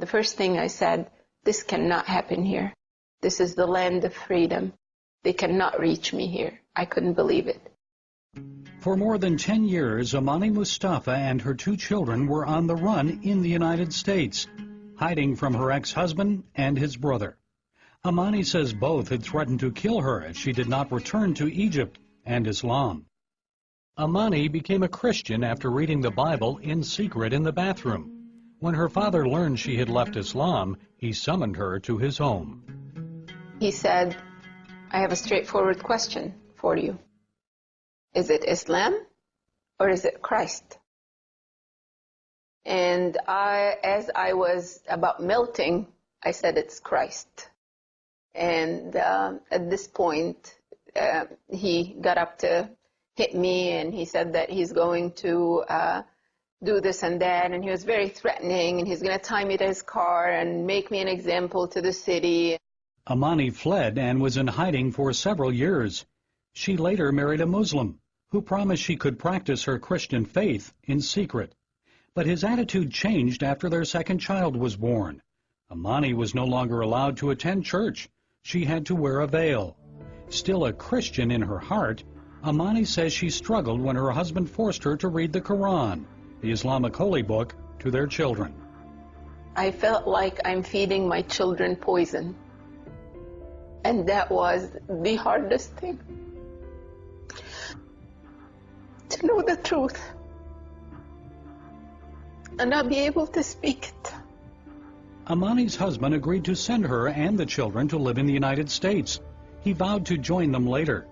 The first thing I said, this cannot happen here. This is the land of freedom. They cannot reach me here. I couldn't believe it. For more than 10 years, Amina Mustaf and her 2 children were on the run in the United States, hiding from her ex-husband and his brother. Amina says both had threatened to kill her if she did not return to Egypt and Islam. Amina became a Christian after reading the Bible in secret in the bathroom. When her father learned she had left Islam, he summoned her to his home. He said, I have a straightforward question for you. Is it Islam or is it Christ? And as I was about melting, I said, it's Christ. And at this point, he got up to hit me, and he said that he's going to do this and that, and he was very threatening, and he's going to tie me to his car and make me an example to the city. Amina fled and was in hiding for several years. She later married a Muslim who promised she could practice her Christian faith in secret. But his attitude changed after their second child was born. Amina was no longer allowed to attend church. She had to wear a veil. Still a Christian in her heart, Amina says she struggled when her husband forced her to read the Quran, the Islamic holy book, to their children. I felt like I'm feeding my children poison. And that was the hardest thing. To know the truth and not be able to speak it. Amina's husband agreed to send her and the children to live in the United States. He vowed to join them later.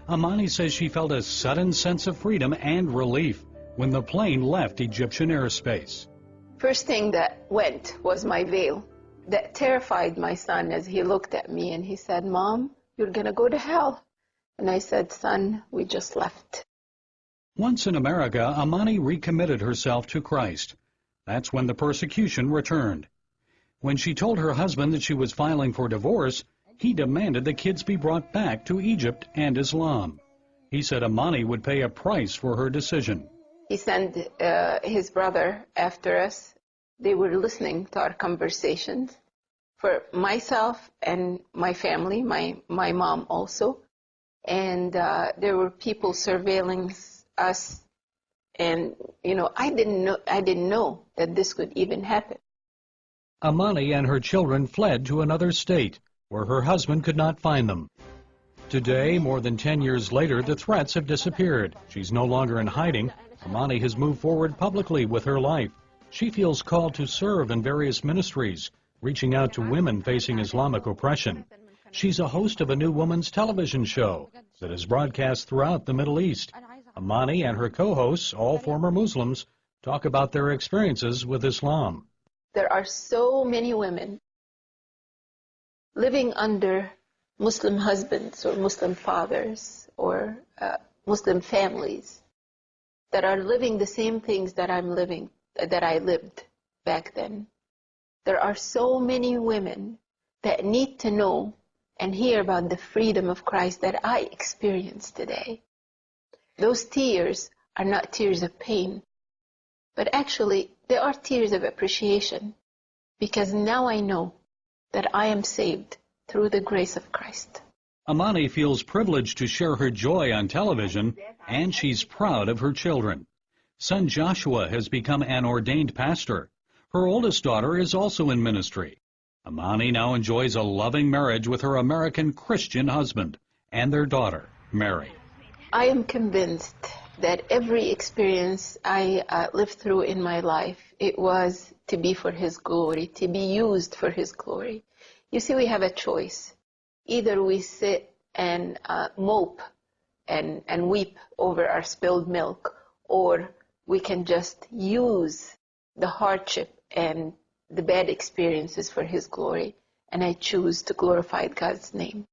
Amina says she felt a sudden sense of freedom and relief when the plane left Egyptian airspace. First thing that went was my veil. That terrified my son as he looked at me and he said, Mom, you're going to go to hell. And I said, son, we just left. Once in America, Amina recommitted herself to Christ. That's when the persecution returned. When she told her husband that she was filing for divorce, he demanded the kids be brought back to Egypt and Islam. He said Amina would pay a price for her decision. He sent his brother after us. They were listening to our conversations. For myself and my family, my mom also. And there were people surveilling us. And, I didn't know that this could even happen. Amina and her children fled to another state where her husband could not find them. Today, more than 10 years later, the threats have disappeared. She's no longer in hiding. Amina has moved forward publicly with her life. She feels called to serve in various ministries, reaching out to women facing Islamic oppression. She's a host of a new woman's television show that is broadcast throughout the Middle East. Amina and her co-hosts, all former Muslims, talk about their experiences with Islam. There are so many women living under Muslim husbands or Muslim fathers or Muslim families that are living the same things that I lived back then. There are so many women that need to know and hear about the freedom of Christ that I experience today. Those tears are not tears of pain, but actually they are tears of appreciation, because now I know that I am saved through the grace of Christ. Amina feels privileged to share her joy on television, and she's proud of her children. Son Joshua has become an ordained pastor. Her oldest daughter is also in ministry. Amina now enjoys a loving marriage with her American Christian husband and their daughter, Mary. I am convinced that every experience I lived through in my life, it was to be for His glory, to be used for His glory. You see, we have a choice. Either we sit and mope and weep over our spilled milk, or we can just use the hardship and the bad experiences for His glory. And I choose to glorify God's name.